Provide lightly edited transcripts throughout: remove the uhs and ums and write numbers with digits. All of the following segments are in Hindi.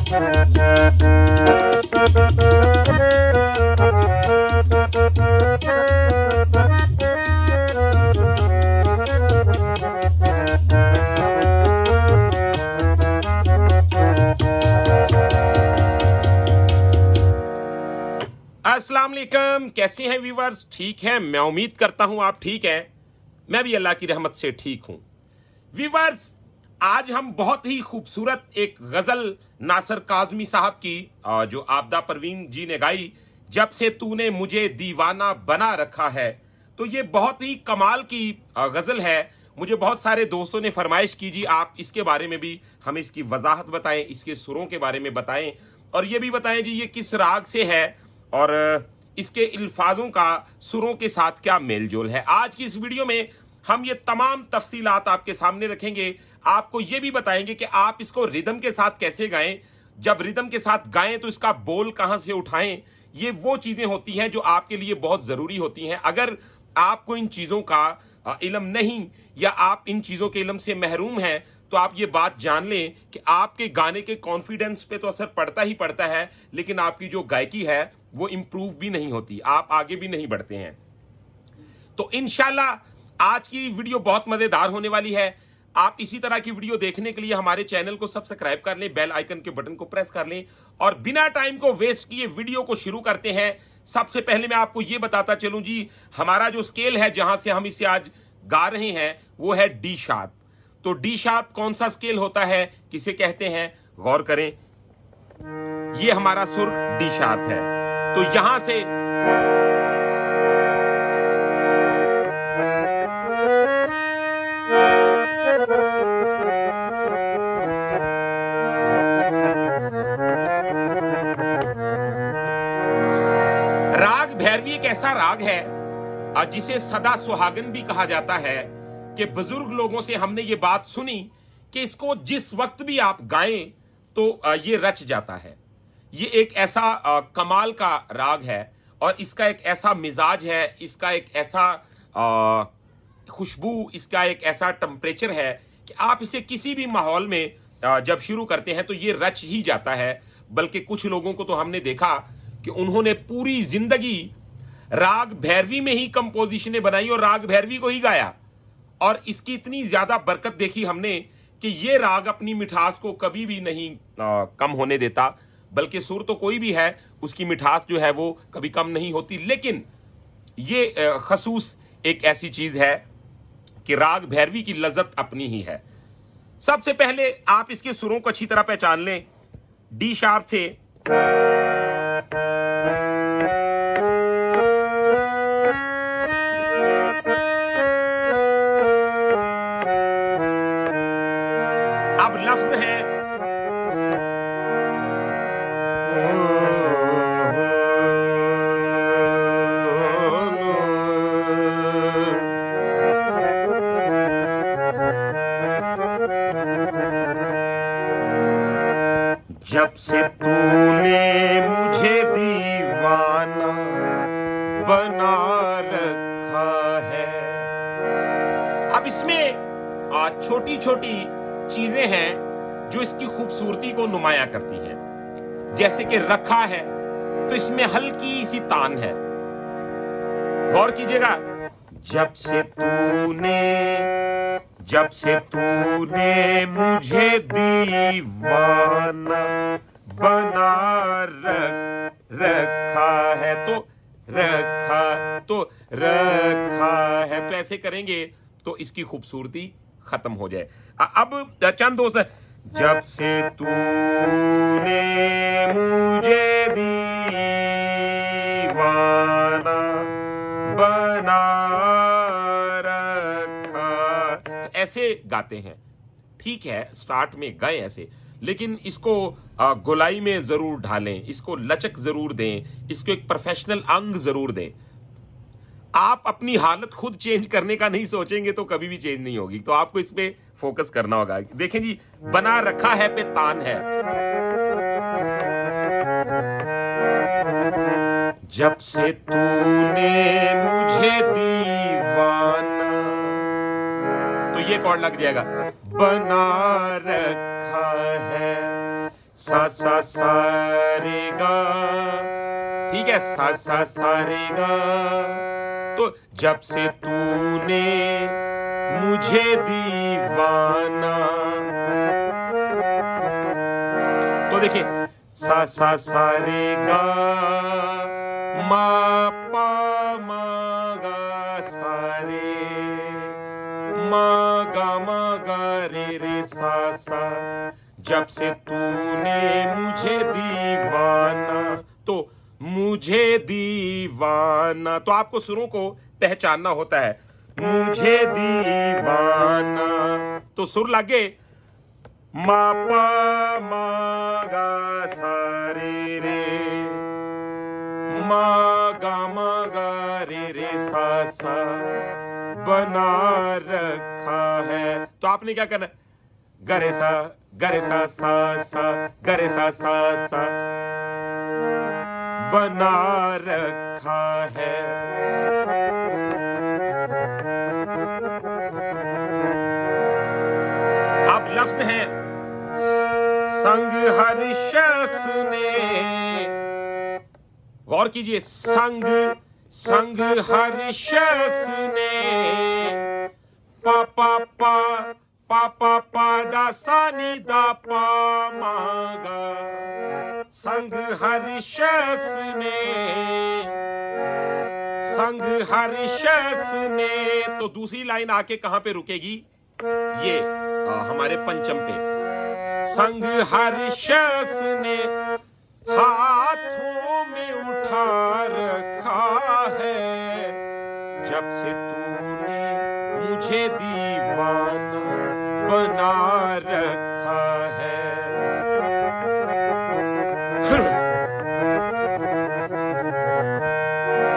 अस्सलाम वालेकुम, कैसे हैं व्यूवर्स? ठीक हैं, मैं उम्मीद करता हूं आप ठीक हैं। मैं भी अल्लाह की रहमत से ठीक हूं। व्यूवर्स, आज हम बहुत ही खूबसूरत एक गजल नासिर काज़मी साहब की जो आपदा परवीन जी ने गाई, जब से तूने मुझे दीवाना बना रखा है, तो ये बहुत ही कमाल की गजल है। मुझे बहुत सारे दोस्तों ने फरमाइश की, जी आप इसके बारे में भी हमें इसकी वजाहत बताएं, इसके सुरों के बारे में बताएं और ये भी बताएं जी ये किस राग से है और इसके अल्फाजों का सुरों के साथ क्या मेल जोल है। आज की इस वीडियो में हम ये तमाम तफसीलात आपके सामने रखेंगे। आपको ये भी बताएंगे कि आप इसको रिदम के साथ कैसे गाएं, जब रिदम के साथ गाएं तो इसका बोल कहां से उठाएं। ये वो चीजें होती हैं जो आपके लिए बहुत जरूरी होती हैं। अगर आपको इन चीजों का इल्म नहीं या आप इन चीजों के इल्म से महरूम हैं, तो आप ये बात जान लें कि आपके गाने के कॉन्फिडेंस पे तो असर पड़ता ही पड़ता है, लेकिन आपकी जो गायकी है वो इंप्रूव भी नहीं होती, आप आगे भी नहीं बढ़ते हैं। तो इंशाल्लाह आज की वीडियो बहुत मजेदार होने वाली है। आप इसी तरह की वीडियो देखने के लिए हमारे चैनल को सब्सक्राइब कर लें, बेल आइकन के बटन को प्रेस कर लें और बिना टाइम को वेस्ट किए वीडियो को शुरू करते हैं। सबसे पहले मैं आपको यह बताता चलूं जी, हमारा जो स्केल है जहां से हम इसे आज गा रहे हैं वो है डी शार्प। तो डी शार्प कौन सा स्केल होता है, किसे कहते हैं, गौर करें। ये हमारा सुर डी शार्प है। तो यहां से राग भैरवी एक ऐसा राग है जिसे सदा सुहागन भी कहा जाता है कि बुजुर्ग लोगों से हमने ये बात सुनी कि इसको जिस वक्त भी आप गाएं तो ये रच जाता है। ये एक ऐसा कमाल का राग है और इसका एक ऐसा मिजाज है, इसका एक ऐसा खुशबू, इसका एक ऐसा टेम्परेचर है कि आप इसे किसी भी माहौल में जब शुरू करते हैं तो ये रच ही जाता है। बल्कि कुछ लोगों को तो हमने देखा कि उन्होंने पूरी जिंदगी राग भैरवी में ही कंपोजिशनें बनाई और राग भैरवी को ही गाया और इसकी इतनी ज्यादा बरकत देखी हमने कि ये राग अपनी मिठास को कभी भी नहीं कम होने देता। बल्कि सुर तो कोई भी है, उसकी मिठास जो है वो कभी कम नहीं होती। लेकिन ये खसूस एक ऐसी चीज है कि राग भैरवी की लज्जत अपनी ही है। सबसे पहले आप इसके सुरों को अच्छी तरह पहचान लें। डी शार्प से अब लफ्ज है जब से तूने मुझे दीवाना बना रखा है। अब इसमें छोटी छोटी चीजें हैं जो इसकी खूबसूरती को नुमाया करती हैं। जैसे कि रखा है तो इसमें हल्की सी तान है, गौर कीजिएगा। जब से तूने मुझे दीवाना बना रखा है, रखा है तो ऐसे करेंगे तो इसकी खूबसूरती खत्म हो जाए। अब चंद दोस्त, जब से तूने मुझे दीवाना बना रखा, तो ऐसे गाते हैं। ठीक है, स्टार्ट में गए ऐसे, लेकिन इसको गोलाई में जरूर ढालें, इसको लचक जरूर दें, इसको एक प्रोफेशनल अंग जरूर दें। आप अपनी हालत खुद चेंज करने का नहीं सोचेंगे तो कभी भी चेंज नहीं होगी। तो आपको इस पे फोकस करना होगा। देखें जी, बना रखा है पे तान है। जब से तूने मुझे दीवाना, तो ये कॉर्ड लग जाएगा, बना रखा है। सा सा सा रे गा, ठीक है, सा सा सा रे गा। तो जब से तूने मुझे दीवाना, तो देखिए सा सा सा रे गा, मा पा मा गा सा रे, मा गा रे सा सा। जब से तूने मुझे दीवाना, तो मुझे दीवाना, तो आपको सुरों को पहचानना होता है। मुझे दीवाना, तो सुर लगे मा पा मा गा सा रे रे, मा गा रे सा सा बना रखा है। तो आपने क्या करना, गरे सा सा गरे सा बना रखा है। अब लफ्ज है संग हर शख्स ने, गौर कीजिए, संग संग हर शख्स ने, पा पा पा पा पा पा दा सा नी दा पा मा गा, संग हर शख्स ने, संग हर शख्स ने। तो दूसरी लाइन आके कहां पे रुकेगी, ये हमारे पंचम पे, संग हर शख्स ने हाथों में उठा रखा है। जब से तूने मुझे दीवाना बना रखा है।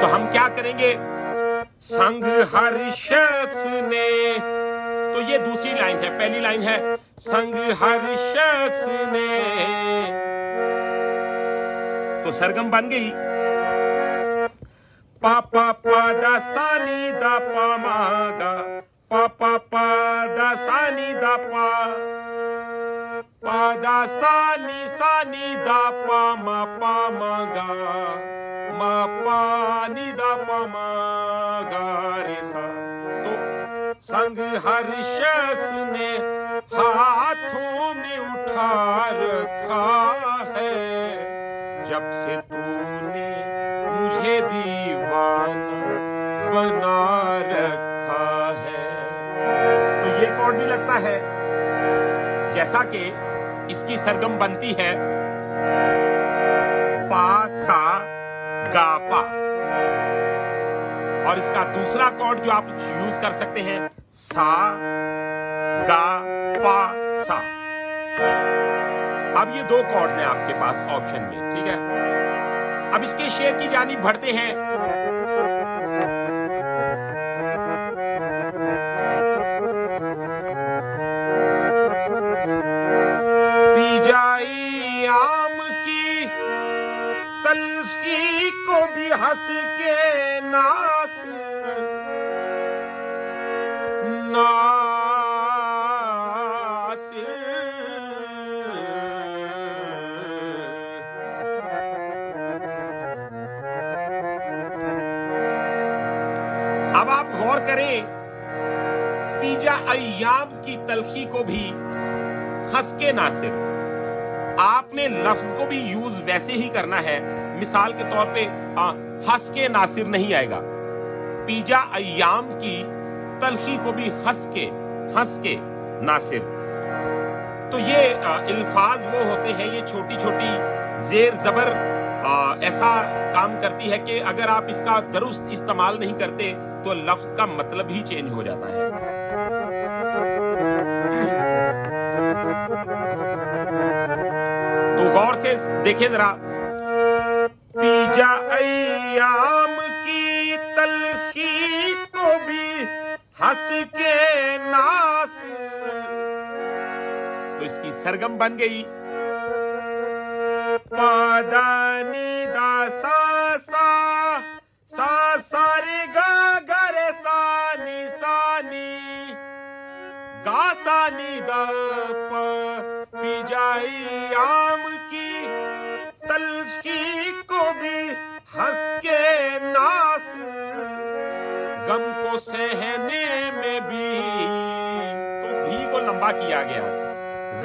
तो हम क्या करेंगे, संग हर शख्स ने, तो ये दूसरी लाइन है, पहली लाइन है संग हर शख्स ने, तो सरगम बन गई पा पा पा दा सा नी दा पा मा गा, पा पा पा दा सा नी दा पा, पा दा सा नी दा पा मा गा, मा पा नी दा पा मा गा रे सा। तो संग हर शख्स ने हाथों में उठा रखा है। जब से तूने मुझे दीवाना बना रखा है। तो ये कॉर्ड भी लगता है जैसा कि इसकी सरगम बनती है पा सा गा पा, और इसका दूसरा कॉर्ड जो आप यूज कर सकते हैं सा गा पा सा। अब ये दो कॉर्ड हैं आपके पास ऑप्शन में, ठीक है। अब इसके शेर की जानिब बढ़ते हैं। पी जाई आम की तलखी को भी हंस के नास अब आप गौर करें, पीजा अय्याम की तलखी को भी हंस के नासिर, आपने लफ्ज को भी यूज वैसे ही करना है। मिसाल के तौर पे हंस के नासिर नहीं आएगा, पीजा अय्याम की तलखी को भी हंस के नासिर। तो ये अल्फाज वो होते हैं, ये छोटी छोटी जेर जबर ऐसा काम करती है कि अगर आप इसका दुरुस्त इस्तेमाल नहीं करते तो लफ्ज का मतलब ही चेंज हो जाता है। तो गौर से देखें जरा, पीजा अय्याम की तलखी को भी हंस के नास, तो इसकी सरगम बन गई पादानी दा सा सा रे गा गा रे सा नी गा सा नी दा प, पी जाई आम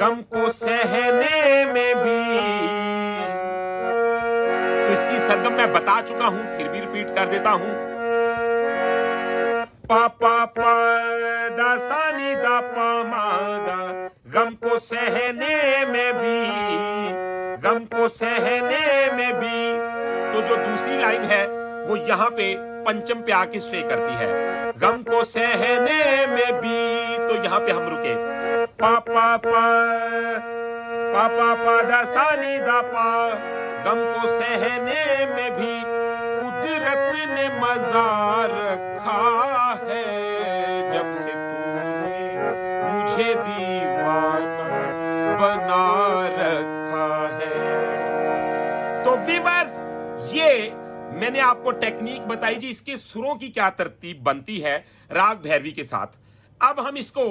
गम को सहने में भी। तो इसकी सरगम मैं बता चुका हूं, फिर भी रिपीट कर देता हूं। पा पा पा दा सा नी दा पा मा दा, गम को सहने में भी, गम को सहने में भी। तो जो दूसरी लाइन है वो यहां पे पंचम पे आके स्टे करती है, गम को सहने में भी। तो यहां पे हम रुके, पा पा पा पा पा पा दा सा नी दा पा, गम को सहने में भी कुदरत ने मजा रखा है, जब से तूने मुझे दीवाना बना रखा है। तो व्यूअर्स, ये मैंने आपको टेक्निक बताई जी, इसके सुरों की क्या तरतीब बनती है राग भैरवी के साथ। अब हम इसको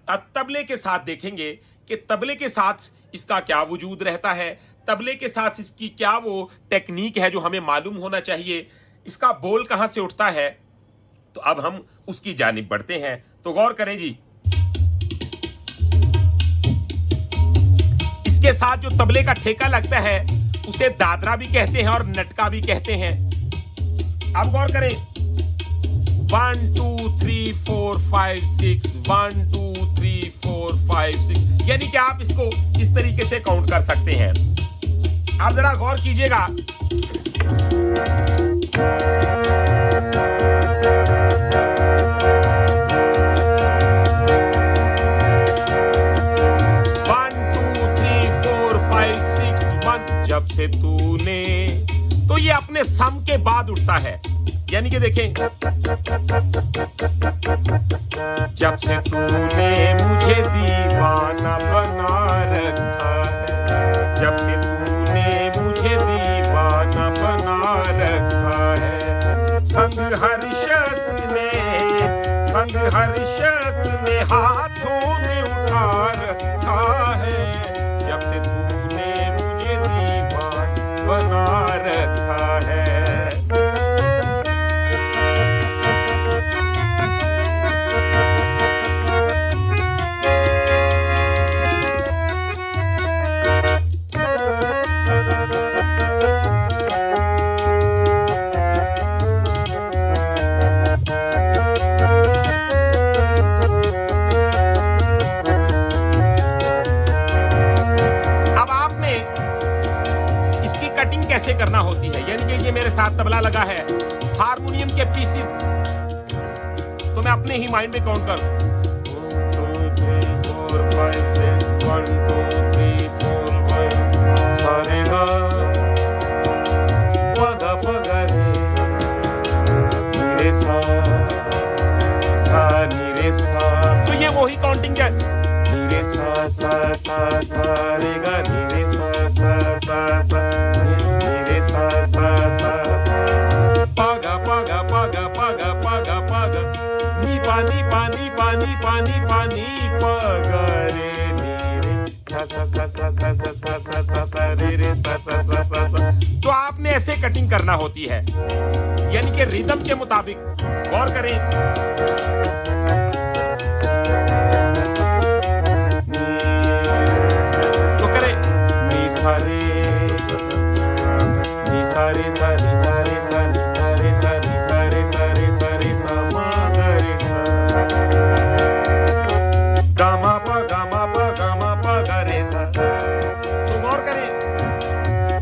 तबले के साथ देखेंगे कि तबले के साथ इसका क्या वजूद रहता है, तबले के साथ इसकी क्या वो टेक्निक है जो हमें मालूम होना चाहिए, इसका बोल कहां से उठता है। तो अब हम उसकी जानिब बढ़ते हैं। तो गौर करें जी, इसके साथ जो तबले का ठेका लगता है उसे दादरा भी कहते हैं और नटका भी कहते हैं। अब गौर करें, 1 2 3 4 5 6, 1 2 3 4 5 6, यानी कि आप इसको इस तरीके से काउंट कर सकते हैं। आप जरा गौर कीजिएगा, जब से तूने, तो ये अपने सम के बाद उठता है, यानी कि देखें, जब से तूने मुझे दीवाना बना रखा है, जब से तूने मुझे दीवाना बना रखा है, संग हर शख्स ने हाथों में उठा रखा है, जब से तूने मुझे दीवाना बना रखा है। कैसे करना होती है, यानी कि ये मेरे साथ तबला लगा है, हारमोनियम के पीसेस, तो मैं अपने ही माइंड में काउंट कर 1 2 3 4 5 6 1 2 3 4 5 सारे गा पगा पगा रे सा सा नी रे सा। तो ये वही काउंटिंग है, नी रे सा सा सा सा रे गा नी रे सा सा सा सा paga paga paga paga paga paga ni pani pani pani pani pani paga re ni re sa sa sa sa sa sa sa sa sa sa re re sa sa sa sa sa। तो आपने ऐसे कटिंग करना होती है, यानी कि रिदम के मुताबिक। गौर करें, तो करें नी सारे नी सारे सारे सारे सारे सारे सारे सारे सारे सारे सा रे गामा पा गामा पा गामा पा गा रे सा। तो गौर करें,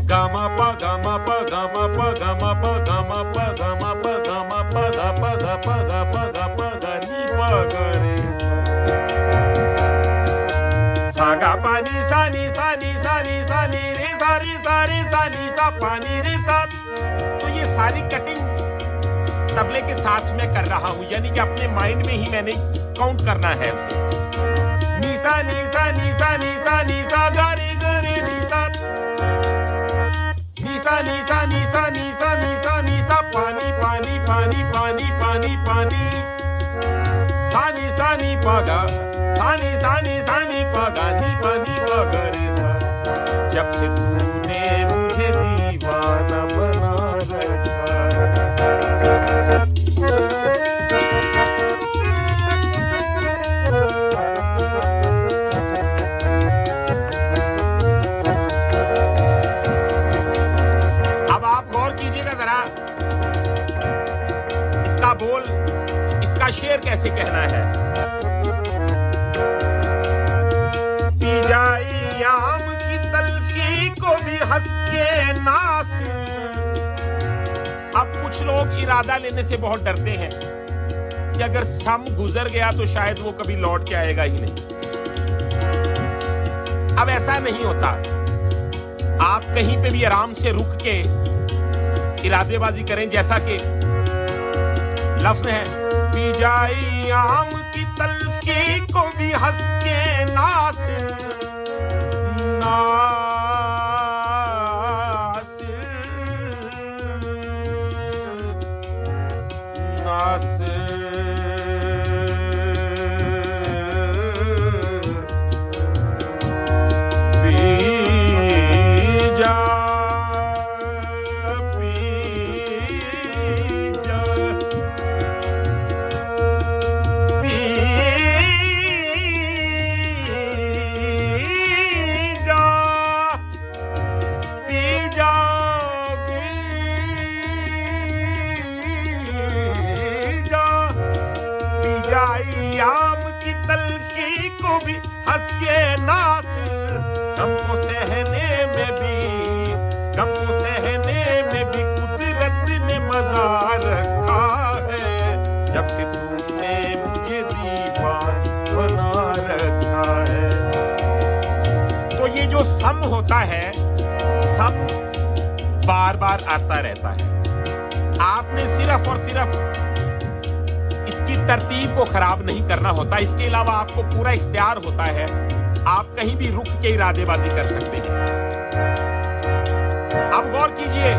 गामा पा गामा पा गामा पा गामा पा गामा पा गामा पा गामा पा गा पा गा पा गा पा गा पा गा नी पा गा रे सा गा पानी सा नी सा नी सा नी सा नी रे सा रे सा रे सा नी सा पानी रे सा। तो ये सारी कटिंग तबले के साथ मैं कर रहा हूं, यानी कि अपने माइंड में ही मैंने काउंट करना है। NISA NISA NISA NISA NISA गा रे NISA, NISA NISA NISA NISA NISA NISA पानी पानी पानी पानी पानी पानी सानी सानी पागा सानी सानी सानी पागा नी पानी पागा रे सा। जब से तूने मुझे दीवाना बना रखा। का शेर कैसे कहना है। पी जाई आम की तलखी को भी हंस के नासिर। अब कुछ लोग इरादा लेने से बहुत डरते हैं कि अगर सम गुजर गया तो शायद वो कभी लौट के आएगा ही नहीं। अब ऐसा नहीं होता। आप कहीं पे भी आराम से रुक के इरादेबाजी करें, जैसा कि लफ्ज है, पी जाई आम की तलखी को भी हंस के नासिर, नासिर, नासिर। आम की तलखी को भी हंस के नासिर, हमको सहने में भी, हमको सहने में भी कुदरत ने मजा रखा है, जब से तूने मुझे दीवान बना रखा है। तो ये जो सम होता है, सम बार बार आता रहता है। आपने सिर्फ और सिर्फ इसकी तरतीब को खराब नहीं करना होता, इसके अलावा आपको पूरा इख्तियार होता है। आप कहीं भी रुक के इरादेबाजी कर सकते हैं। अब गौर कीजिए,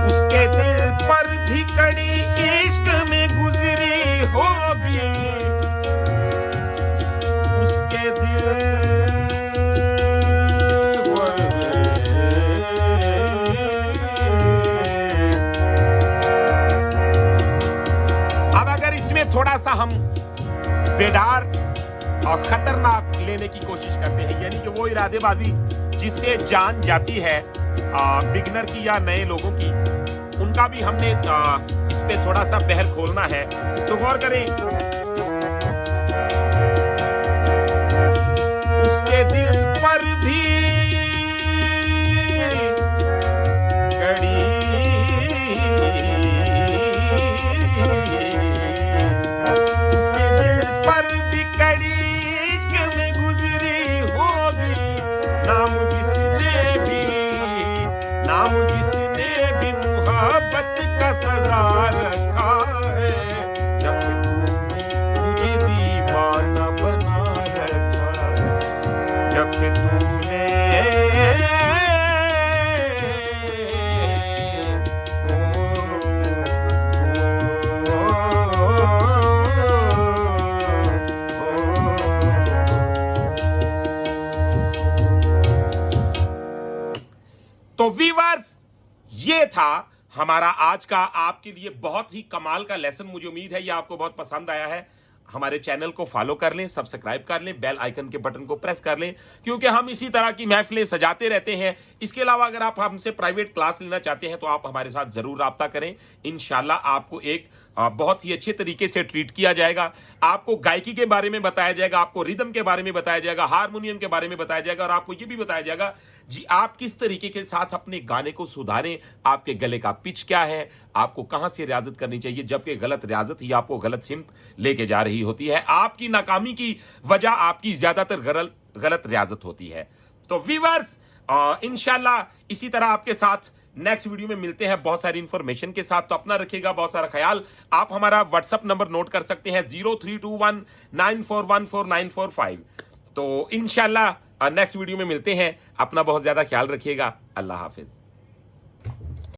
उसके दिल पर भी कड़ी इश्क में गुजरी होगी, उसके दिल। थोड़ा सा हम बेडार और खतरनाक लेने की कोशिश करते हैं, यानी कि वो इरादेबाजी जिससे जान जाती है बिगनर की या नए लोगों की, उनका भी हमने इस पे थोड़ा सा बहर खोलना है। तो गौर करें, उसके दिल पर भी का सजा रखा है, जब से तूने मुझे दीवाना बना रखा है, जब से तूने तो व्यूअर्स, ये था हमारा आज का आपके लिए बहुत ही कमाल का लेसन। मुझे उम्मीद है ये आपको बहुत पसंद आया है। हमारे चैनल को फॉलो कर लें, सब्सक्राइब कर लें, बेल आइकन के बटन को प्रेस कर लें, क्योंकि हम इसी तरह की महफिलें सजाते रहते हैं। इसके अलावा अगर आप हमसे प्राइवेट क्लास लेना चाहते हैं तो आप हमारे साथ जरूर राब्ता करें। इंशाल्लाह आपको एक बहुत ही अच्छे तरीके से ट्रीट किया जाएगा। आपको गायकी के बारे में बताया जाएगा, आपको रिदम के बारे में बताया जाएगा, हारमोनियम के बारे में बताया जाएगा, और आपको ये भी बताया जाएगा जी आप किस तरीके के साथ अपने गाने को सुधारें, आपके गले का पिच क्या है, आपको कहां से रियाजत करनी चाहिए, जबकि गलत रियाजत ही आपको गलत सिमत लेके जा रही होती है। आपकी नाकामी की वजह आपकी ज्यादातर गलत रियाजत होती है। तो व्यूअर्स, इंशाल्लाह इसी तरह आपके साथ नेक्स्ट वीडियो में मिलते हैं बहुत सारी इंफॉर्मेशन के साथ। तो अपना रखिएगा बहुत सारा ख्याल। आप हमारा व्हाट्सएप नंबर नोट कर सकते हैं 0321941445। तो इंशाल्लाह नेक्स्ट वीडियो में मिलते हैं। अपना बहुत ज्यादा ख्याल रखिएगा। अल्लाह हाफिज।